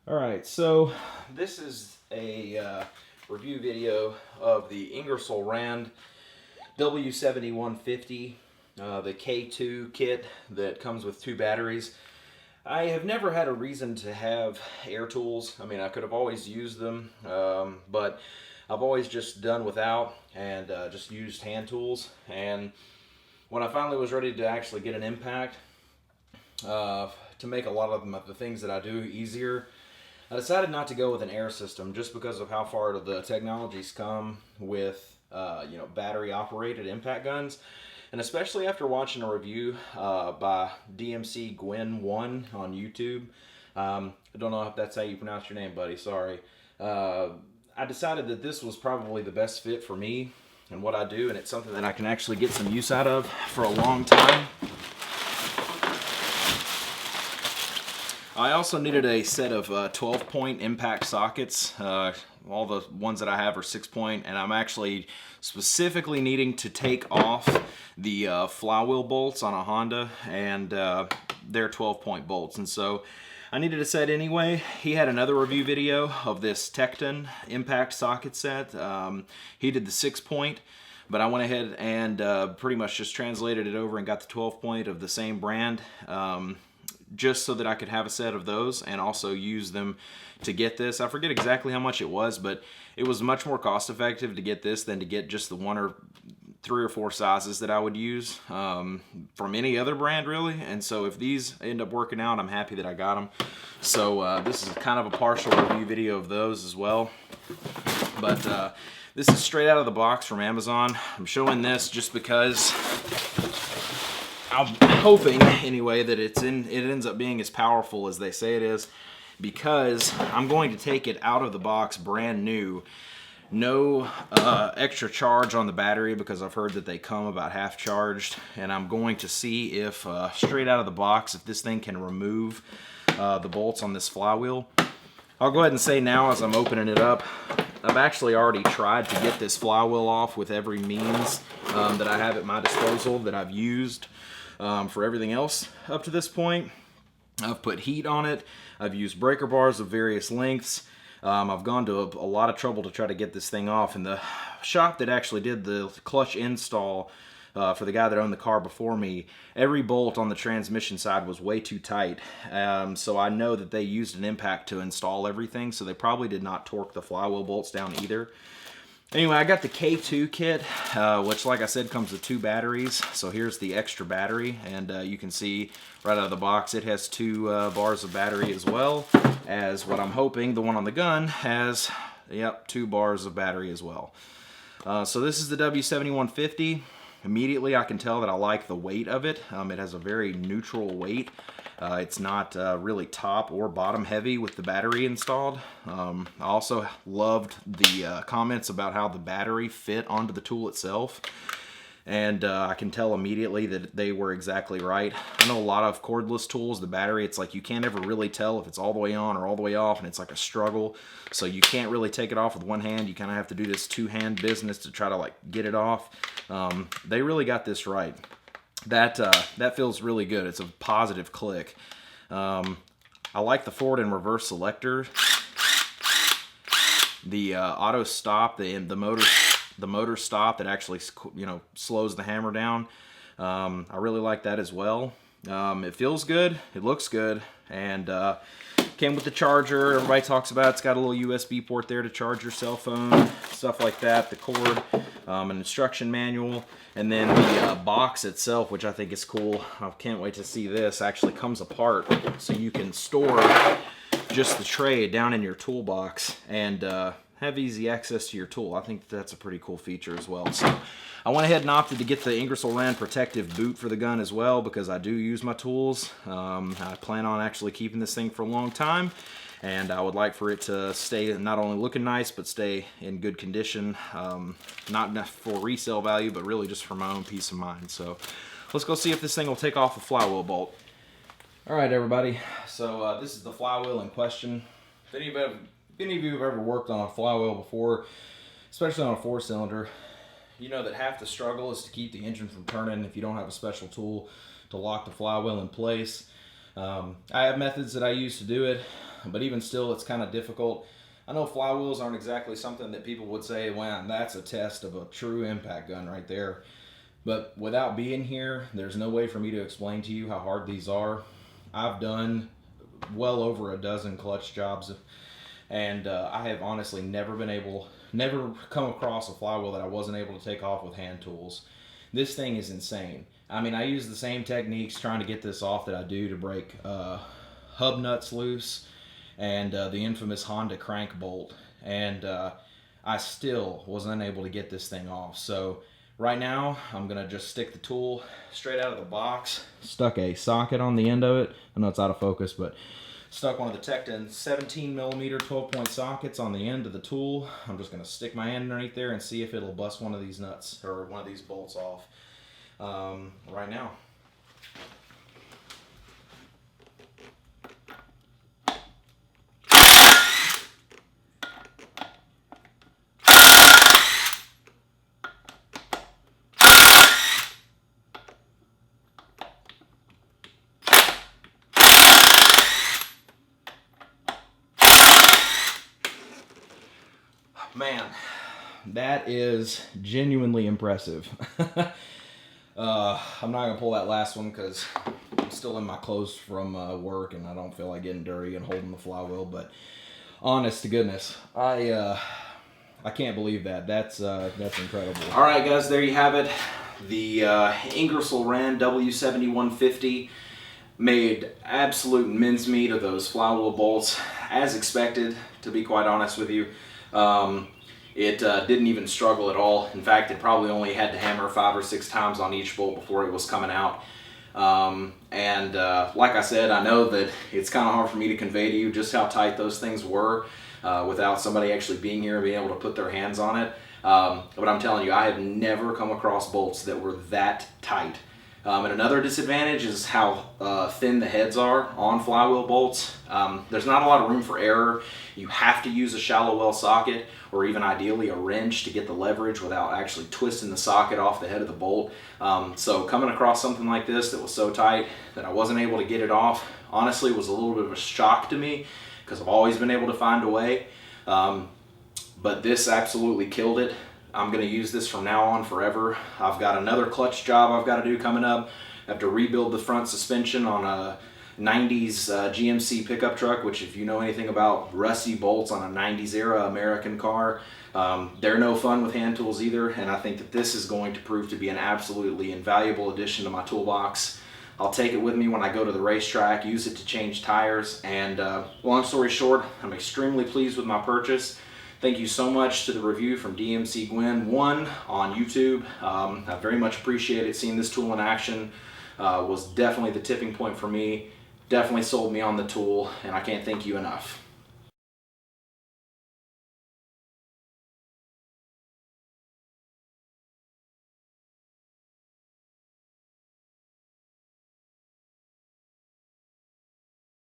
Alright, so this is a review video of the Ingersoll Rand W7150, the K2 kit that comes with two batteries. I have never had a reason to have air tools. I mean, I could have always used them, but I've always just done without and just used hand tools. And when I finally was ready to actually get an impact to make a lot of the things that I do easier, I decided not to go with an air system just because of how far the technology's come with battery operated impact guns, and especially after watching a review by DMC Gwen 1 on YouTube. I don't know if that's how you pronounce your name, buddy. Sorry. I decided that this was probably the best fit for me and what I do, and it's something that I can actually get some use out of for a long time. I also needed a set of 12-point impact sockets. All the ones that I have are 6-point, and I'm actually specifically needing to take off the flywheel bolts on a Honda, and they're 12-point bolts. And so I needed a set anyway. He had another review video of this Tecton impact socket set. He did the 6-point. But I went ahead and pretty much just translated it over and got the 12-point of the same brand. Just so that I could have a set of those and also use them to get this. I forget exactly how much it was, but it was much more cost effective to get this than to get just the 1 or 3 or 4 sizes that I would use from any other brand, really. And so if these end up working out, I'm happy that I got them. So this is kind of a partial review video of those as well. But this is straight out of the box from Amazon. I'm showing this just because I'm hoping, anyway, that it ends up being as powerful as they say it is, because I'm going to take it out of the box brand new. No extra charge on the battery, because I've heard that they come about half charged, and I'm going to see if, straight out of the box, if this thing can remove the bolts on this flywheel. I'll go ahead and say now, as I'm opening it up, I've actually already tried to get this flywheel off with every means that I have at my disposal that I've used for everything else up to this point. I've put heat on it. I've used breaker bars of various lengths. I've gone to a lot of trouble to try to get this thing off. And the shop that actually did the clutch install for the guy that owned the car before me, every bolt on the transmission side was way too tight. So I know that they used an impact to install everything, so they probably did not torque the flywheel bolts down either. Anyway, I got the K2 kit, which, like I said, comes with 2 batteries. So here's the extra battery, and you can see right out of the box it has 2 bars of battery, as well as what I'm hoping the one on the gun has, 2 bars of battery as well. So this is the W7150. Immediately I can tell that I like the weight of it. It has a very neutral weight. It's not really top or bottom heavy with the battery installed. I also loved the comments about how the battery fit onto the tool itself. And I can tell immediately that they were exactly right. I know a lot of cordless tools, the battery, it's like you can't ever really tell if it's all the way on or all the way off, and it's like a struggle. So you can't really take it off with one hand. You kind of have to do this two-hand business to try to like get it off. They really got this right. That feels really good. It's a positive click. I like the forward and reverse selector. The auto stop, the motor stop that actually slows the hammer down. I really like that as well. It feels good, it looks good, and came with the charger. Everybody talks about it's got a little USB port there to charge your cell phone, stuff like that. The cord, an instruction manual, and then the box itself, which I think is cool. I can't wait to see this. Actually comes apart, so you can store just the tray down in your toolbox and have easy access to your tool. I think that's a pretty cool feature as well. So I went ahead and opted to get the Ingersoll Rand protective boot for the gun as well, because I do use my tools. I plan on actually keeping this thing for a long time, and I would like for it to stay not only looking nice, but stay in good condition. Not enough for resale value, but really just for my own peace of mind. So let's go see if this thing will take off a flywheel bolt. All right, everybody. So this is the flywheel in question. If any of you have ever worked on a flywheel before, especially on a 4-cylinder, you know that half the struggle is to keep the engine from turning if you don't have a special tool to lock the flywheel in place. I have methods that I use to do it, but even still, it's kind of difficult. I know flywheels aren't exactly something that people would say, wow, that's a test of a true impact gun right there. But without being here, there's no way for me to explain to you how hard these are. I've done well over a dozen clutch jobs, and I have honestly never come across a flywheel that I wasn't able to take off with hand tools. This thing is insane. I mean, I use the same techniques trying to get this off that I do to break hub nuts loose and the infamous Honda crank bolt, and I still was unable to get this thing off. So right now I'm gonna just stick the tool straight out of the box, stuck a socket on the end of it. I know it's out of focus, but stuck one of the Tecton 17mm 12-point sockets on the end of the tool. I'm just gonna stick my hand underneath there and see if it'll bust one of these nuts or one of these bolts off right now. Man, that is genuinely impressive. I'm not gonna pull that last one because I'm still in my clothes from work and I don't feel like getting dirty and holding the flywheel. But honest to goodness, I can't believe that. That's incredible. All right, guys, there you have it. The Ingersoll ran W7150 made absolute mincemeat of those flywheel bolts, as expected. To be quite honest with you. It didn't even struggle at all. In fact, it probably only had to hammer 5 or 6 times on each bolt before it was coming out. Like I said, I know that it's kind of hard for me to convey to you just how tight those things were without somebody actually being here and being able to put their hands on it. But I'm telling you, I have never come across bolts that were that tight. And another disadvantage is how thin the heads are on flywheel bolts. There's not a lot of room for error. You have to use a shallow well socket or even ideally a wrench to get the leverage without actually twisting the socket off the head of the bolt. So coming across something like this that was so tight that I wasn't able to get it off, honestly was a little bit of a shock to me because I've always been able to find a way. But this absolutely killed it. I'm going to use this from now on forever. I've got another clutch job I've got to do coming up. I have to rebuild the front suspension on a 90s GMC pickup truck, which if you know anything about rusty bolts on a 90s era American car, they're no fun with hand tools either, and I think that this is going to prove to be an absolutely invaluable addition to my toolbox. I'll take it with me when I go to the racetrack, use it to change tires, and long story short, I'm extremely pleased with my purchase. Thank you so much to the review from DMC Gwen 1 on YouTube. I very much appreciate it. Seeing this tool in action was definitely the tipping point for me. Definitely sold me on the tool, and I can't thank you enough.